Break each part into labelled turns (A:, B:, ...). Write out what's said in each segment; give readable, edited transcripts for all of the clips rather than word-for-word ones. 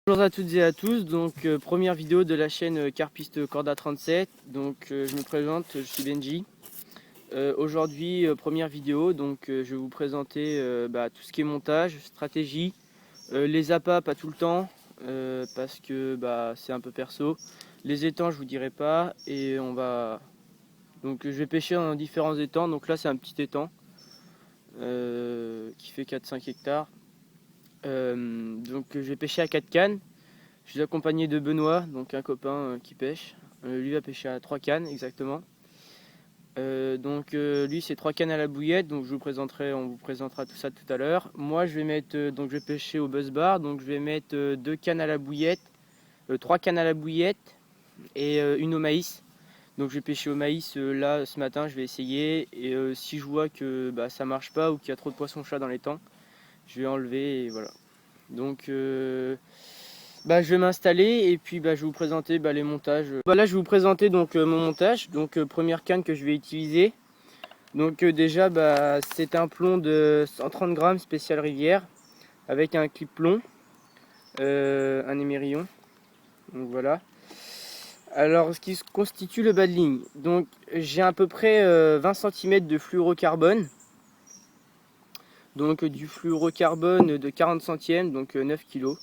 A: Bonjour à toutes et à tous, donc première vidéo de la chaîne Carpiste Corda 37, donc je me présente, je suis Benji. Aujourd'hui première vidéo, donc je vais vous présenter tout ce qui est montage, stratégie, les appâts pas tout le temps, parce que c'est un peu perso, les étangs je vous dirai pas, et donc je vais pêcher dans différents étangs, donc là c'est un petit étang qui fait 4-5 hectares. Donc je vais pêcher à 4 cannes. Je suis accompagné de Benoît, donc un copain qui pêche. Lui va pêcher à 3 cannes exactement. Lui c'est 3 cannes à la bouillette, donc on vous présentera tout ça tout à l'heure. Moi je vais mettre, donc je vais pêcher au buzz bar, donc je vais mettre 2 cannes à la bouillette, 3 cannes à la bouillette et une au maïs. Donc je vais pêcher au maïs là ce matin, je vais essayer, et si je vois que ça marche pas ou qu'il y a trop de poissons-chat dans les temps, je vais enlever et voilà. Donc je vais m'installer et puis je vais vous présenter les montages. Là je vais vous présenter donc mon montage. Donc première canne que je vais utiliser. Donc déjà c'est un plomb de 130 grammes spécial rivière avec un clip plomb, un émerillon. Donc voilà. Alors ce qui constitue le bas de ligne. Donc j'ai à peu près 20 cm de fluorocarbone. Donc du fluorocarbone de 40 centièmes, donc 9 kg.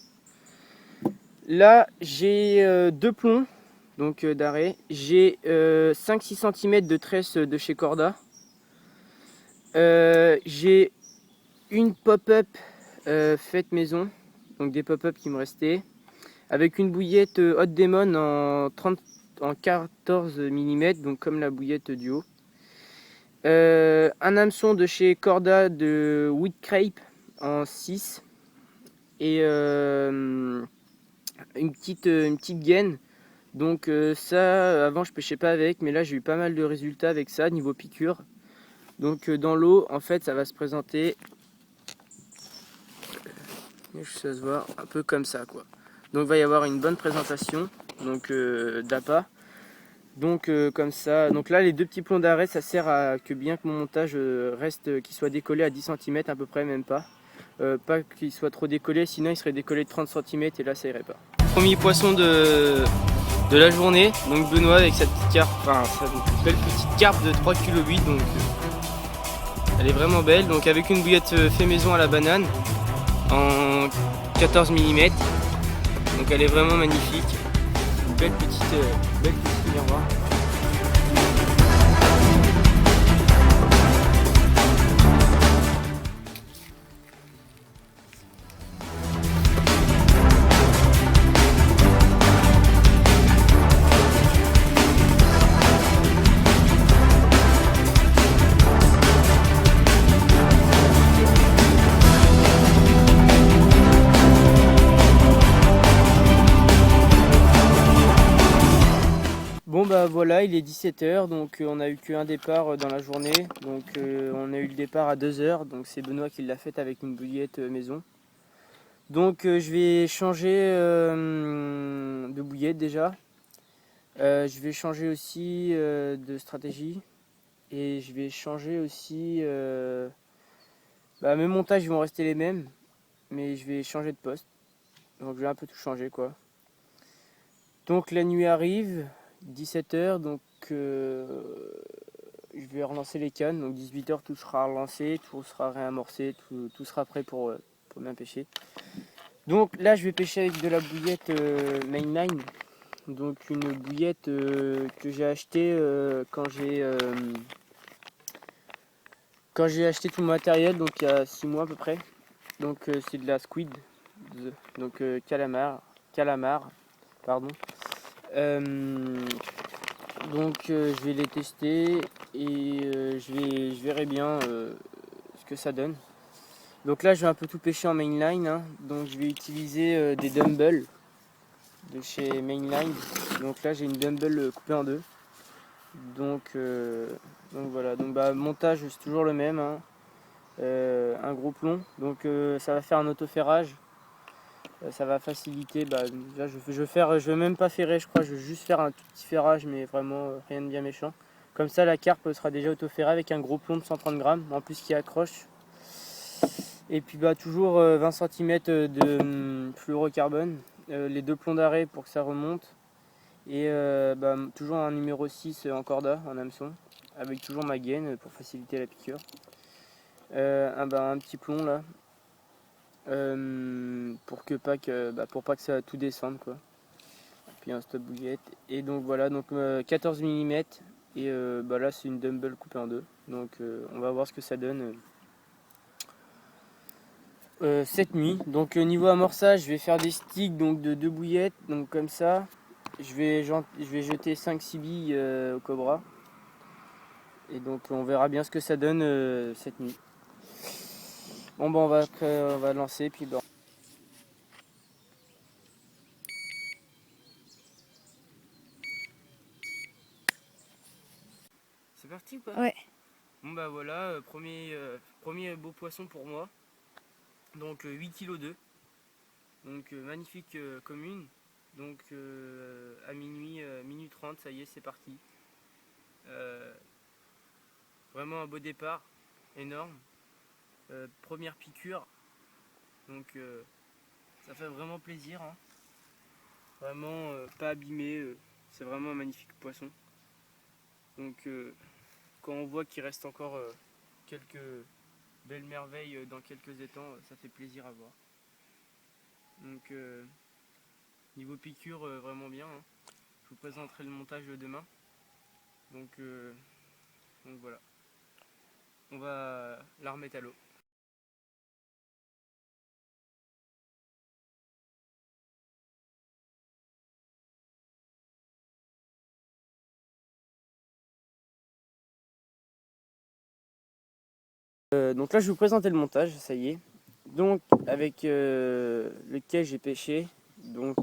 A: Là j'ai 2 plombs donc d'arrêt. J'ai 5-6 cm de tresse de chez Corda. J'ai une pop-up faite maison, donc des pop-up qui me restaient, avec une bouillette Hot Demon en 14 mm, donc comme la bouillette du haut. Un hameçon de chez Corda de Wheat Crepe en 6 et une petite gaine. Donc ça, avant je pêchais pas avec, mais là j'ai eu pas mal de résultats avec ça niveau piqûre. Donc dans l'eau, en fait, ça va se présenter, ça se voit un peu comme ça quoi. Donc il va y avoir une bonne présentation donc d'appât. Donc comme ça. Donc là les deux petits plombs d'arrêt, ça sert à que bien que mon montage reste, qu'il soit décollé à 10 cm à peu près, même pas. Pas qu'il soit trop décollé, sinon il serait décollé de 30 cm et là ça irait pas. Premier poisson de la journée, donc Benoît avec sa petite carpe, enfin sa belle petite carpe de 3,8 kg, donc elle est vraiment belle, donc avec une bouillette fait maison à la banane en 14 mm, donc elle est vraiment magnifique, une belle petite miroir. Bon voilà, il est 17 h, donc on a eu qu'un départ dans la journée, donc on a eu le départ à 2 h, donc c'est Benoît qui l'a fait avec une bouillette maison. Donc je vais changer de bouillette déjà, je vais changer aussi de stratégie, et je vais changer aussi, mes montages vont rester les mêmes, mais je vais changer de poste, donc je vais un peu tout changer quoi. Donc la nuit arrive, 17 h, donc je vais relancer les cannes, donc 18 h tout sera relancé, tout sera réamorcé, tout sera prêt pour bien pêcher. Donc là je vais pêcher avec de la bouillette Mainline, donc une bouillette que j'ai achetée quand j'ai acheté tout le matériel, donc il y a 6 mois à peu près. Donc c'est de la squid, donc calamar, pardon. Donc je vais les tester et je verrai bien ce que ça donne. Donc là je vais un peu tout pêcher en mainline, hein. Donc je vais utiliser des dumbbells de chez Mainline. Donc là j'ai une dumbbell coupée en deux. Donc voilà, donc montage c'est toujours le même, hein. Un gros plomb, donc ça va faire un autoferrage. Ça va faciliter, là je vais même pas ferrer, je crois, je vais juste faire un tout petit ferrage, mais vraiment rien de bien méchant. Comme ça la carpe sera déjà autoferrée avec un gros plomb de 130 grammes, en plus qui accroche. Et puis toujours 20 cm de fluorocarbone les 2 plombs d'arrêt pour que ça remonte. Et toujours un numéro 6 en corda, en hameçon, avec toujours ma gaine pour faciliter la piqûre. Un petit plomb là, pour pas que ça tout descende quoi. Puis un stop bouillette. Et donc voilà, donc 14 mm. Et là c'est une dumbbell coupée en deux. Donc on va voir ce que ça donne cette nuit. Donc niveau amorçage, je vais faire des sticks donc de 2 bouillettes, donc comme ça. Je vais jeter 5-6 billes au cobra. Et donc on verra bien ce que ça donne cette nuit. Bon on va lancer puis bon. C'est parti ou pas?
B: Ouais.
A: Bon bah voilà, premier beau poisson pour moi. Donc 8 kg 2. Donc magnifique commune. Donc à minuit 30, ça y est, c'est parti. Vraiment un beau départ, énorme. Première piqûre. Donc ça fait vraiment plaisir. Hein. Vraiment pas abîmé. C'est vraiment un magnifique poisson. Donc quand on voit qu'il reste encore quelques belles merveilles dans quelques étangs, ça fait plaisir à voir. Donc niveau piqûre, vraiment bien. Hein. Je vous présenterai le montage demain. Donc voilà. On va la remettre à l'eau. Donc là je vais vous présenter le montage, ça y est. Donc avec lequel j'ai pêché. Donc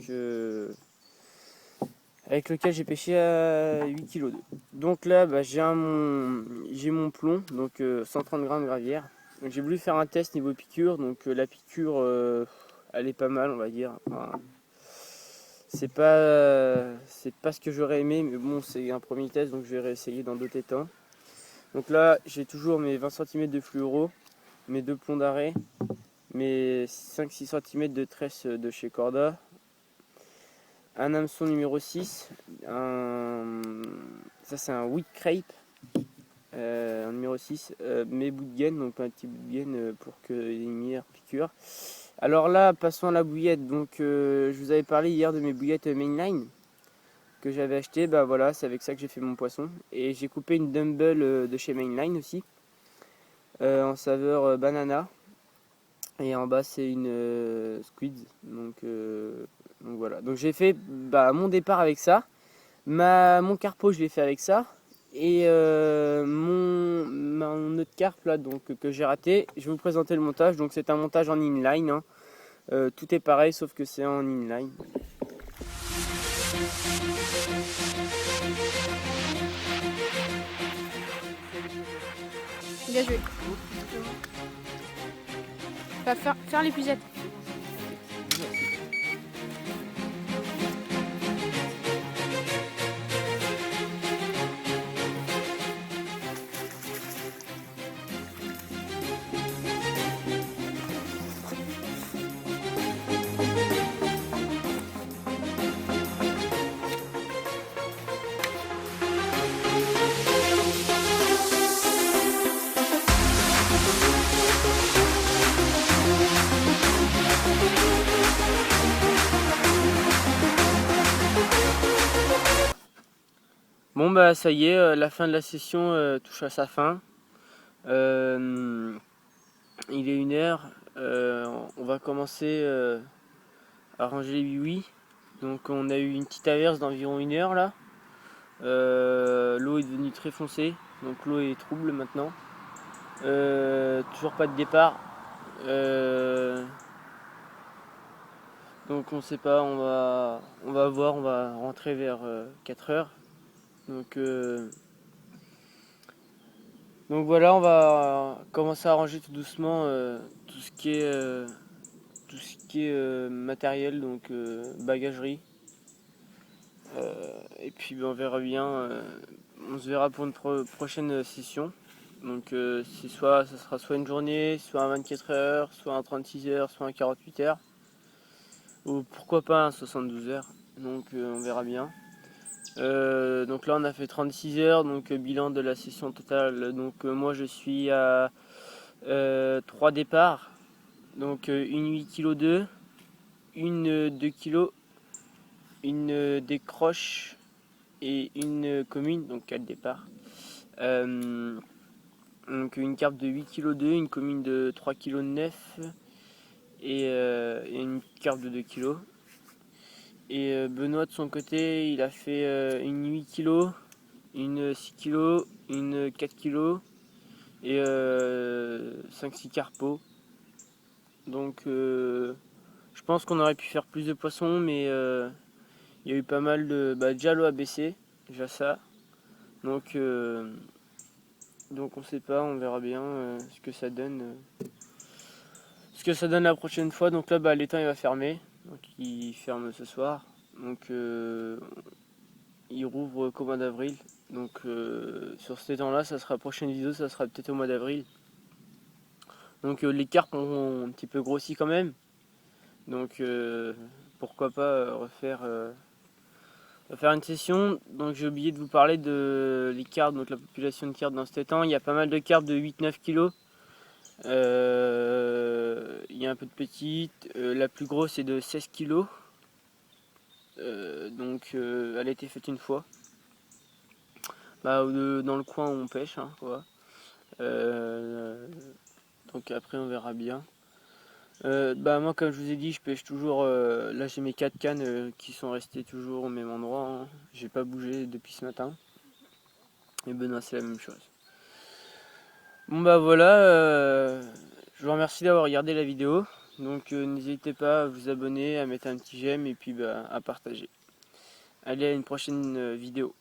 A: avec lequel j'ai pêché à 8 kg 2. Donc là j'ai mon plomb, donc 130 grammes gravière. Donc j'ai voulu faire un test niveau piqûre, donc la piqûre elle est pas mal on va dire. Enfin, c'est pas ce que j'aurais aimé, mais bon c'est un premier test donc je vais réessayer dans d'autres étangs. Donc là j'ai toujours mes 20 cm de fluoro, mes 2 plombs d'arrêt, mes 5-6 cm de tresse de chez Corda, un hameçon numéro 6, ça c'est un wheat crepe, en numéro 6, mes bouts de gaine, donc un petit bout de gaine pour qu'il y ait une meilleure piqûre. Alors là, passons à la bouillette. Donc je vous avais parlé hier de mes bouillettes mainline que j'avais acheté. Bah voilà, c'est avec ça que j'ai fait mon poisson. Et j'ai coupé une dumbbell de chez Mainline aussi, en saveur banana. Et en bas c'est une squid. Donc voilà. Donc j'ai fait mon départ avec ça. Mon carpo je l'ai fait avec ça. Et mon autre carpe là donc que j'ai raté, je vais vous présenter le montage. Donc c'est un montage en inline. Hein. Tout est pareil sauf que c'est en inline.
B: Bien joué. Va faire l'épuisette.
A: Bon bah ça y est, la fin de la session touche à sa fin. Il est 1h, on va commencer à ranger les oui. Donc on a eu une petite averse d'environ 1h là. L'eau est devenue très foncée, donc l'eau est trouble maintenant. Toujours pas de départ. Donc on sait pas, on va voir, on va rentrer vers 4h. Donc voilà, on va commencer à ranger tout doucement tout ce qui est matériel, donc bagagerie. Et puis on verra bien, on se verra pour une prochaine session. Donc ça sera soit une journée, soit un 24 heures, soit un 36 heures, soit un 48 heures. ou pourquoi pas un 72 heures, donc on verra bien. Donc là on a fait 36 heures, donc bilan de la session totale. Donc moi je suis à 3 départs, donc une 8 kg 2, une 2 kg, une décroche et une commune, donc 4 départs. Donc une carte de 8 kg 2, une commune de 3 kg 9 et une carte de 2 kg. Et Benoît de son côté, il a fait une 8 kg, une 6 kg, une 4 kg et 5-6 carpos. Donc je pense qu'on aurait pu faire plus de poissons, mais il y a eu pas mal de... déjà l'eau a baissé, déjà ça. Donc on sait pas, on verra bien ce que ça donne. Ce que ça donne la prochaine fois. Donc là l'étang il va fermer. Donc il ferme ce soir. Donc il rouvre qu'au mois d'avril. Donc sur cet étang là, ça sera la prochaine vidéo, ça sera peut-être au mois d'avril. Donc les carpes ont un petit peu grossi quand même. Donc pourquoi pas refaire une session. Donc j'ai oublié de vous parler de les carpes, donc la population de carpes dans cet étang. Il y a pas mal de carpes de 8-9 kg. Il y a un peu de petites. La plus grosse est de 16 kg. Donc elle a été faite une fois. Dans le coin où on pêche, hein, quoi. Donc après on verra bien. Moi comme je vous ai dit, je pêche toujours. Là j'ai mes 4 cannes qui sont restées toujours au même endroit, hein. J'ai pas bougé depuis ce matin. Et Benoît c'est la même chose. Bon voilà, je vous remercie d'avoir regardé la vidéo. Donc n'hésitez pas à vous abonner, à mettre un petit j'aime et puis à partager. Allez, à une prochaine vidéo.